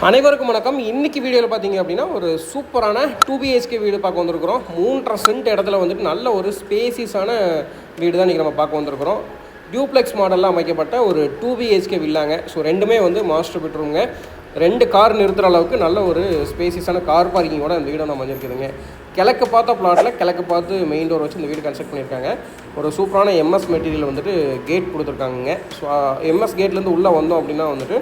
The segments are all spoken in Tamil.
அனைவருக்கும் வணக்கம். இன்றைக்கி வீடியோவில் பார்த்தீங்க அப்படின்னா ஒரு சூப்பரான 2BHK வீடு பார்க்க வந்திருக்கிறோம். 3.5 சென்ட் இடத்துல வந்துட்டு நல்ல ஒரு ஸ்பேசிஸான வீடு தான் இன்றைக்கி நம்ம பார்க்க வந்திருக்கிறோம். டியூப்ளெக்ஸ் மாடலில் அமைக்கப்பட்ட ஒரு 2BHK வில்லாங்க. ஸோ ரெண்டுமே வந்து மாஸ்டர் பெட்ரூம்ங்க. 2 கார் நிறுத்துகிற அளவுக்கு நல்ல ஒரு ஸ்பேசிஸான கார் பார்க்கிங்கோட அந்த வீடு வந்து அமைஞ்சிருக்குதுங்க. கிழக்கு பார்த்த பிளாட்டில் கிழக்கு பார்த்து மெயின் டோர் வச்சு இந்த வீடு கன்ஸ்ட்ரக்ட் பண்ணியிருக்காங்க. ஒரு சூப்பரான எம்எஸ் மெட்டீரியல் வந்துட்டு கேட் கொடுத்துருக்காங்க. ஸோ எம்எஸ் கேட்லேருந்து உள்ளே வந்தோம் அப்படின்னா வந்துட்டு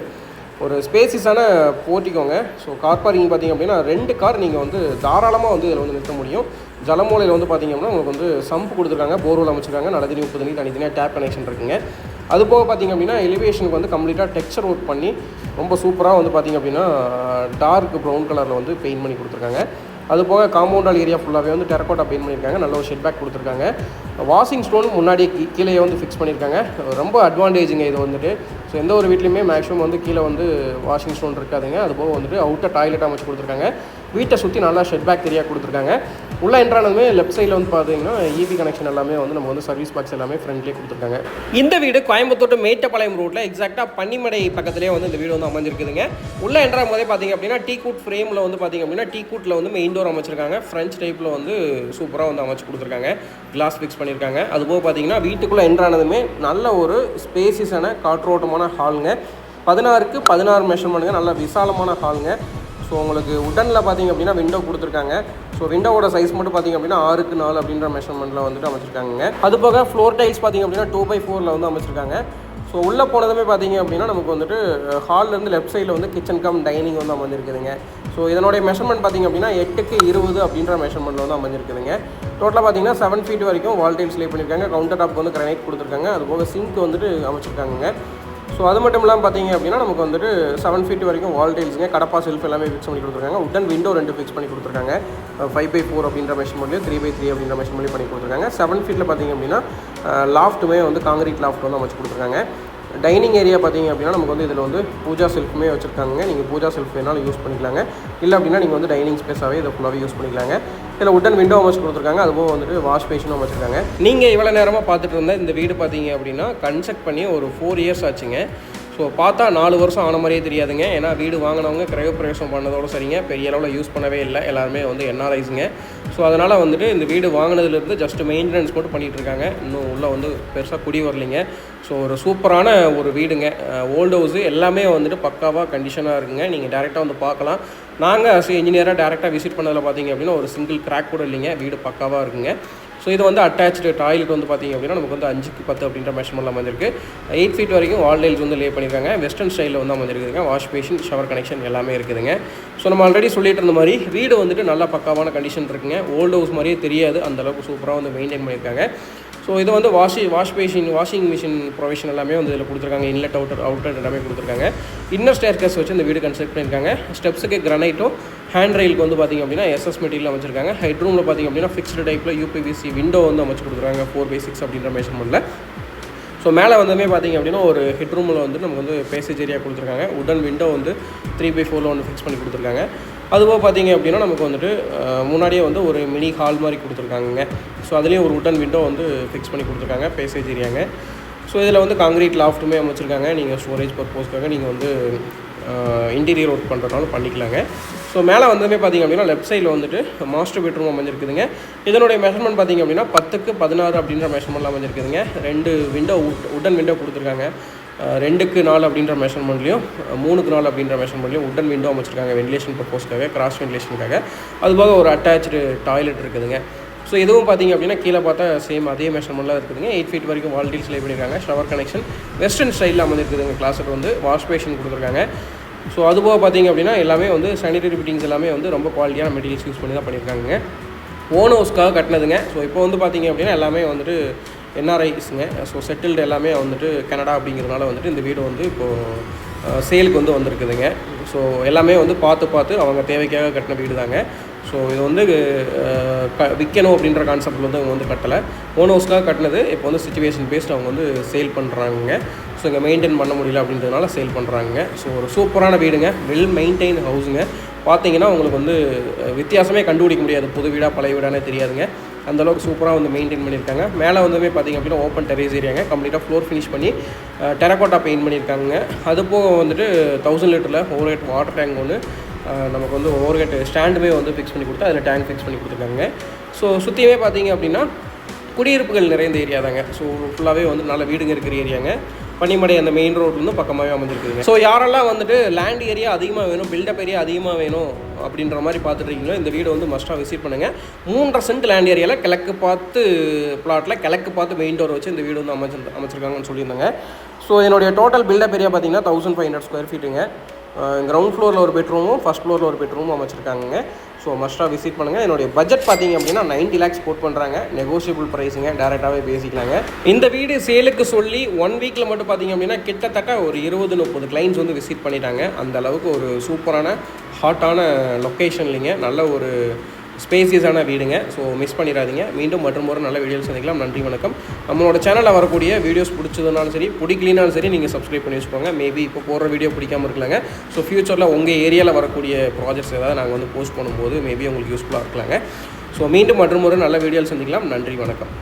ஒரு ஸ்பேசிஸான போட்டிக்கோங்க. ஸோ கார் பார்க்கிங் பார்த்திங்க அப்படின்னா 2 கார் நீங்கள் வந்து தாராளமாக வந்து இதில் வந்து நிறுத்த முடியும். ஜலமூலையில் வந்து பார்த்திங்க அப்படின்னா உங்களுக்கு வந்து சம்ப் கொடுத்துருக்காங்க, போர்வெல் அமைச்சிருக்காங்க, நல்ல தண்ணி உப்பு தண்ணி தனித்தனியாக டேப் கனெக்ஷன் இருக்குங்க. அது போக பார்த்திங்க அப்படின்னா எலிவேஷனுக்கு வந்து கம்ப்ளீட்டாக டெக்ஸ்சர் ஒர்க் பண்ணி ரொம்ப சூப்பராக வந்து பார்த்திங்க அப்படின்னா டார்க் ப்ரௌன் கலரில் வந்து பெயிண்ட் பண்ணி கொடுத்துருக்காங்க. அது போக காம்பவுண்டால் ஏரியா ஃபுல்லாகவே வந்து டெரக்கோட்டா பெயிண்ட் பண்ணியிருக்காங்க. நல்ல ஒரு ஷெட் பேக் கொடுத்துருக்காங்க. வாஷிங் ஸ்டோன் முன்னாடியே கீழே வந்து ஃபிக்ஸ் பண்ணியிருக்காங்க. ரொம்ப அட்வான்டேஜுங்க இது வந்துட்டு. ஸோ எந்த ஒரு வீட்லையுமே மேக்ஸிமம் வந்து கீழே வந்து வாஷிங் ஸ்டோன் இருக்காதுங்க. அது போக வந்துட்டு அவுட்டர் டாய்லெட் அமைச்சு கொடுத்துருக்காங்க. வீட்டை சுற்றி நல்லா ஷெட் பேக் ஏரியா கொடுத்துருக்காங்க. உள்ளே என்ட்ரானதுமே லெஃப்ட் சைடில் வந்து பார்த்தீங்கன்னா ஈபி கனெக்ஷன் எல்லாமே வந்து நம்ம வந்து சர்வீஸ் பாக்ஸ் எல்லாமே ஃப்ரெண்ட்லேயே கொடுத்துருக்காங்க. இந்த வீடு கோயம்புத்தூர் மேட்டப்பாளையம் ரோட்டில் எக்ஸாக்டாக பன்னிமடை பக்கத்துலேயே வந்து இந்த வீடு வந்து அமைஞ்சிருக்குதுங்க. உள்ளே என்ட்ராகும் போதே பார்த்திங்க அப்படின்னா டீ கூட் ஃப்ரேமில் வந்து பார்த்திங்க அப்படின்னா டீ கூட்டில் வந்து மெயின் டோர் அமைச்சிருக்காங்க. ஃப்ரெஞ்ச் டைப்பில் வந்து சூப்பராக வந்து அமைச்சு கொடுத்துருக்காங்க. கிளாஸ் ஃபிக்ஸ் பண்ணியிருக்காங்க. அதுபோக பார்த்திங்கன்னா வீட்டுக்குள்ளே என்ட்ரானதுமே நல்ல ஒரு ஸ்பேசிஸான காற்றோட்டமான ஹாலுங்க. 16க்கு 16 மெஷர்மெண்ட்டுங்க. நல்ல விசாலமான ஹாலுங்க. ஸோ உங்களுக்கு உடனில் பார்த்திங்க அப்படின்னா விண்டோ கொடுத்துருக்காங்க. ஸோ விண்டோவோட சைஸ் மட்டும் பார்த்திங்க அப்படின்னா 6க்கு 4 அப்படின்ற மெஷர்மெண்ட்டில் வந்துட்டு அமைச்சிருக்காங்க. அது போக ஃப்ளோர் டைல்ஸ் பார்த்திங்க அப்படின்னா 2x4 வந்து அமைச்சிருக்காங்க. ஸோ உள்ளே போனதுமே பார்த்திங்க அப்படின்னா நமக்கு வந்துட்டு ஹால்லேருந்து லெஃப்ட் சைடில் வந்து கிச்சன் கம் டைனிங் வந்து அமைஞ்சிருக்குதுங்க. ஸோ இதனுடைய மெஷர்மெண்ட் பார்த்திங்க அப்படின்னா 8க்கு 20 அப்படின்ற மெஷர்மெண்ட்டில் வந்து அமைஞ்சிருக்குதுங்க. டோட்டலாக பார்த்திங்கன்னா 7 ஃபீட் வரைக்கும் வால் டைல்ஸ் லே பண்ணியிருக்காங்க. கவுண்டர் டாப் வந்து கிரானைட் கொடுத்துருக்காங்க. அது போக சிங்க் வந்துட்டு அமைச்சிருக்காங்க. ஸோ அது மட்டும் இல்லாமல் பார்த்திங்க அப்படின்னா நமக்கு வந்துட்டு 7 ஃபீட் வரைக்கும் வால் டைல்ஸுங்க. கடப்பா செல்ஃப் எல்லாமே ஃபிக்ஸ் பண்ணி கொடுத்துருக்காங்க. உடன் விண்டோ 2 ஃபிக்ஸ் பண்ணி கொடுத்துருக்காங்க. 5x4 அப்படின்ற மெஷர்மெண்ட்லேயும் 3x3 அப்படின்ற மெஷர்மெண்ட்லேயும் பண்ணி கொடுத்துருக்காங்க. 7 ஃபீட்டில் பார்த்திங்க அப்படின்னா லாஃப்ட்டுமே வந்து காங்கிரீட் லாஃப்ட் வந்து அமைச்சு கொடுத்துருக்காங்க. டைனிங் ஏரியா பார்த்திங்க அப்படின்னா நமக்கு வந்து இதில் வந்து பூஜா செல்ஃபுமே வச்சுருக்காங்க. நீங்கள் பூஜா செல்ஃப் வேணாலும் யூஸ் பண்ணிக்கலாங்க. இல்லை அப்படின்னா நீங்கள் வந்து டைனிங் ஸ்பேஸாகவே இதை ஃபுல்லாகவே யூஸ் பண்ணிக்கலாங்க. இதில் உடன் விண்டோ அமைச்சு கொடுத்துருக்காங்க. அதுபோக வந்துட்டு வாஷ் பேஷனும் அமைச்சிருக்காங்க. நீங்கள் இவ்வளோ நேரமாக பார்த்துட்டு இருந்த இந்த வீடு பார்த்திங்க அப்படின்னா கன்ஸ்ட்ரக்ட் பண்ணி ஒரு 4 இயர்ஸ் ஆச்சுங்க. ஸோ பார்த்தா 4 வருஷம் ஆன மாதிரியே தெரியாதுங்க. ஏன்னா வீடு வாங்கினவங்க கிரகப்பிரவேசம் பண்ணதோடு சரிங்க, பெரிய அளவில் யூஸ் பண்ணவே இல்லை. எல்லாருமே வந்து என்ஆர்ஐஸுங்க. ஸோ அதனால் வந்துட்டு இந்த வீடு வாங்கினதுலேருந்து ஜஸ்ட் மெயின்டெனன்ஸ் மட்டும் பண்ணிகிட்ருக்காங்க. இன்னும் உள்ளே வந்து பெருசாக குடி வரலைங்க. ஸோ ஒரு சூப்பரான ஒரு வீடுங்க. ஓல்டு ஹவுஸு எல்லாமே வந்துட்டு பக்காவாக கண்டிஷனாக இருக்குங்க. நீங்கள் டேரெக்டாக வந்து பார்க்கலாம். நாங்கள் அஸ் இன்ஜினியராக டேரெக்டாக விசிட் பண்ணதில் பார்த்திங்க அப்படின்னா ஒரு சிங்கிள் கிராக் கூட இல்லைங்க. வீடு பக்காவாக இருக்குங்க. ஸோ இது வந்து அட்டாச்சு டாய்லெட் வந்து பார்த்திங்க அப்படின்னா நமக்கு வந்து 5க்கு 10 அப்படின்ற மெஷர்மெண்ட்டில் அமைஞ்சிருக்கு. 8 ஃபீட் வரைக்கும் வால் டைல்ஸ் வந்து லே பண்ணியிருக்காங்க. வெஸ்டர்ன் ஸ்டைலில் வந்து அமைஞ்சிருக்குதுங்க. வாஷ் பேஷன், ஷவர் கனெக்ஷன் எல்லாமே இருக்குதுங்க. ஸோ நம்ம ஆல்ரெடி சொல்லிட்டு இருந்த மாதிரி வீடு வந்துட்டு நல்லா பக்காவான கண்டிஷன் இருக்குங்க. ஓல்டு ஹவுஸ் மாதிரியே தெரியாது, அந்தளவுக்கு சூப்பராக வந்து மெயின்டைன் பண்ணியிருக்காங்க. ஸோ இது வந்து வாஷிங் மிஷின் ப்ரொவிஷன் எல்லாமே வந்து இதில் கொடுத்துருக்காங்க. இன்லெட் அவுட்டர் எல்லாமே கொடுத்துருக்காங்க. இன்னர் ஸ்டேர்கேஸ் வச்சு இந்த வீடு கன்ஸ்ட்ரக்ட் பண்ணியிருக்காங்க. ஸ்டெப்ஸுக்கு கிரானைட்டும் ஹேண்ட் ரயிலுக்கு வந்து பார்த்திங்க அப்படின்னா எஸ்எஸ் மெட்டீரியல் அமைச்சிருக்காங்க. ஹெட்ரூமில் பார்த்திங்க அப்படின்னா ஃபிக்ஸ்டு டைப்பில் யூபிவிசி விண்டோ வந்து அமைச்சு கொடுக்குறாங்க 4x6 அப்படின்ற மெஷர்மெண்ட்டில். ஸோ மேலே வந்துமே பார்த்திங்க அப்படின்னா ஒரு ஹெட்ரூமில் வந்து நமக்கு வந்து பேசேஜ் ஏரியா கொடுத்துருக்காங்க. உடன் விண்டோ வந்து 3x4 வந்து ஃபிக்ஸ் பண்ணி கொடுத்துருக்காங்க. அதுபோக பார்த்திங்க அப்படின்னா நமக்கு வந்துட்டு முன்னாடியே வந்து ஒரு மினி ஹால் மாதிரி கொடுத்துருக்காங்க. ஸோ அதுலேயும் ஒரு உடன் விண்டோ வந்து ஃபிக்ஸ் பண்ணி கொடுத்துருக்காங்க, பேசேஜ் ஏரியாங்க. ஸோ இதில் வந்து காங்கிரீட் லாஃப்ட்டுமே அமைச்சிருக்காங்க. நீங்கள் ஸ்டோரேஜ் பர்பஸ்க்காக நீங்கள் வந்து இன்டீரியர் ஒர்க் பண்ணுறதுனாலும் பண்ணிக்கலாங்க. ஸோ மேலே வந்துமே பார்த்திங்க அப்படின்னா லெஃப்ட் சைடில் வந்துட்டு மாஸ்டர் பெட்ரூம் அமைஞ்சிருக்குதுங்க. இதனுடைய மெஷர்மெண்ட் பார்த்திங்க அப்படின்னா 10க்கு 16 அப்படின்ற மெஷர்மெண்ட்டில் அமைஞ்சிருக்குதுங்க. 2 விண்டோ உடன் விண்டோ கொடுத்துருக்காங்க. 2க்கு 4 அப்படின்ற மெஷர்மெண்ட்லையும் 3க்கு 4 அப்படின்ற மெஷர்மெண்ட்லையும் உடன் விண்டோ அமைச்சிருக்காங்க. வென்டிலேஷன் பர்பஸ்க்காக, கிராஸ் வென்டிலேஷனுக்காக. அதுபோக ஒரு அட்டாச்சு டாய்லெட் இருக்குதுங்க. ஸோ இதுவும் பார்த்திங்க அப்படின்னா கீழே பார்த்தா சேம் அதே மெஷர்மெண்ட்டில் இருக்குதுங்க. 8 ஃபீட் வரைக்கும் வால் டைல்ஸ் லே பண்ணியிருக்காங்க. ஷவர் கனெக்ஷன் வெஸ்டர்ன் ஸ்டைலில் அமைஞ்சிருக்குதுங்க. கிளாஸுக்கு வந்து வாஷ் பேஷன் கொடுத்துருக்காங்க. ஸோ அதுபோக பார்த்திங்க அப்படின்னா எல்லாமே வந்து சானிடரி ஃபிட்டிங்ஸ் எல்லாமே வந்து ரொம்ப குவாலிட்டியான மெட்டீரியல்ஸ் யூஸ் பண்ணி தான் பண்ணியிருக்காங்க. ஓன் ஹவுஸ்க்காக கட்டினதுங்க. ஸோ இப்போ வந்து பார்த்திங்க அப்படின்னா எல்லாமே வந்துட்டு என்ஆர்ஐஸுங்க. ஸோ செட்டில்டு எல்லாமே வந்துட்டு கனடா அப்படிங்கிறதுனால வந்துட்டு இந்த வீடு வந்து இப்போது சேலுக்கு வந்து வந்திருக்குதுங்க. ஸோ எல்லாமே வந்து பார்த்து அவங்க தேவைக்காக கட்டின வீடு தாங்க. ஸோ இது வந்து விற்கணும் அப்படின்ற கான்செப்டில் வந்து அவங்க வந்து கட்டலை. ஓன் ஹவுஸ்க்காக கட்டினது. இப்போ வந்து சிச்சுவேஷன் பேஸ்ட் அவங்க வந்து சேல் பண்ணுறாங்க. ஸோ இங்கே மெயின்டைன் பண்ண முடியல அப்படின்றதுனால சேல் பண்ணுறாங்க. ஸோ ஒரு சூப்பரான வீடுங்க. வெல் மெயின்டைன் ஹவுஸுங்க. பார்த்தீங்கன்னா உங்களுக்கு வந்து வித்தியாசமே கண்டுபிடிக்க முடியாது. புது வீடாக பழைய வீடானே தெரியாதுங்க. அந்தளவுக்கு சூப்பராக வந்து மெயின்டைன் பண்ணியிருக்காங்க. மேலே வந்துமே பார்த்திங்க அப்படின்னா ஓப்பன் டெரேஸ் ஏரியாங்க, கம்ப்ளீட்டாக ஃப்ளோர் ஃபினிஷ் பண்ணி டெரகோட்டா பெயிண்ட் பண்ணியிருக்காங்க. அது போக வந்துட்டு 1000 லிட்டரில் ஓவர்ஹெட் வாட்டர் டேங்க் ஒன்று, நமக்கு வந்து ஓவர்ஹெட் ஸ்டாண்டுமே வந்து ஃபிக்ஸ் பண்ணி கொடுத்து அதில் டேங்க் ஃபிக்ஸ் பண்ணி கொடுத்துருக்காங்க. ஸோ சுற்றியுமே பார்த்திங்க அப்படின்னா குடியிருப்புகள் நிறைந்த ஏரியா தாங்க. ஸோ ஃபுல்லாகவே வந்து நல்ல வீடுங்க இருக்கிற ஏரியாங்க. பனிமடை அந்த மெயின் ரோட்லேருந்து பக்கமாகவே அமைஞ்சிருக்குதுங்க. ஸோ யாரெல்லாம் வந்துட்டு லேண்ட் ஏரியா அதிகமாக வேணும், பில்டப் ஏரியா அதிகமாக வேணும் அப்படின்ற மாதிரி பார்த்துட்ருக்கீங்களோ இந்த வீடு வந்து மஸ்ட்டாக விசிட் பண்ணுங்கள். 3.5 சென்ட் லேண்ட் ஏரியாவில் கிழக்கு பார்த்து பிளாட்டில் கிழக்கு பார்த்து மெயின் டோர் வச்சு இந்த வீடு வந்து அமைச்சிருக்காங்கன்னு சொல்லியிருந்தாங்க. ஸோ என்னுடைய டோட்டல் பில்டப் ஏரியா பார்த்திங்கன்னா 1500 ஸ்கொயர் ஃபீட்டுங்க. கிரவுண்ட் ஃப்ளோரில் ஒரு பெட்ரூமும் ஃபஸ்ட் ஃப்ளோரில் ஒரு பெட்ரூமும் அமைச்சிருக்காங்க. ஸோ மஸ்ட்டாக விசிட் பண்ணுங்கள். என்னுடைய பட்ஜெட் பார்த்திங்க அப்படின்னா 90 lakhs கோட் பண்ணுறாங்க. நெகோஷியபிள் ப்ரைஸுங்க, டேரெக்டாகவே பேசிக்கலாங்க. இந்த வீடு சேலுக்கு சொல்லி 1 வீக்கில் மட்டும் பார்த்திங்க அப்படின்னா கிட்டத்தட்ட ஒரு 20-30 கிளைண்ட்ஸ் வந்து விசிட் பண்ணிட்டாங்க. அந்த அளவுக்கு ஒரு சூப்பரான ஹாட்டான லொக்கேஷன்லிங்க, நல்ல ஒரு ஸ்பேசியஸான வீடுங்க. ஸோ மிஸ் பண்ணிடாதீங்க. மீண்டும் மற்றும் ஒரு நல்ல வீடியோஸ் சந்திக்கலாம். நன்றி, வணக்கம். நம்மளோட சேனலில் வரக்கூடிய வீடியோஸ் பிடிச்சதுனாலும் சரி, பிடிக்கலினாலும் சரி, நீங்கள் சப்ஸ்கிரைப் பண்ணி வச்சுக்கோங்க. மேபி இப்போ போடுற வீடியோ பிடிக்காமல் இருக்கலாங்க. ஸோ ஃப்யூச்சரில் உங்கள் ஏரியாவில் வரக்கூடிய ப்ராஜெக்ட்ஸ் ஏதாவது நாங்கள் வந்து போஸ்ட் பண்ணும்போது மேபி உங்களுக்கு யூஸ்ஃபுல்லாக இருக்கலாங்க. ஸோ மீண்டும் மற்றும் ஒரு நல்ல வீடியோஸ் சந்திக்கலாம். நன்றி, வணக்கம்.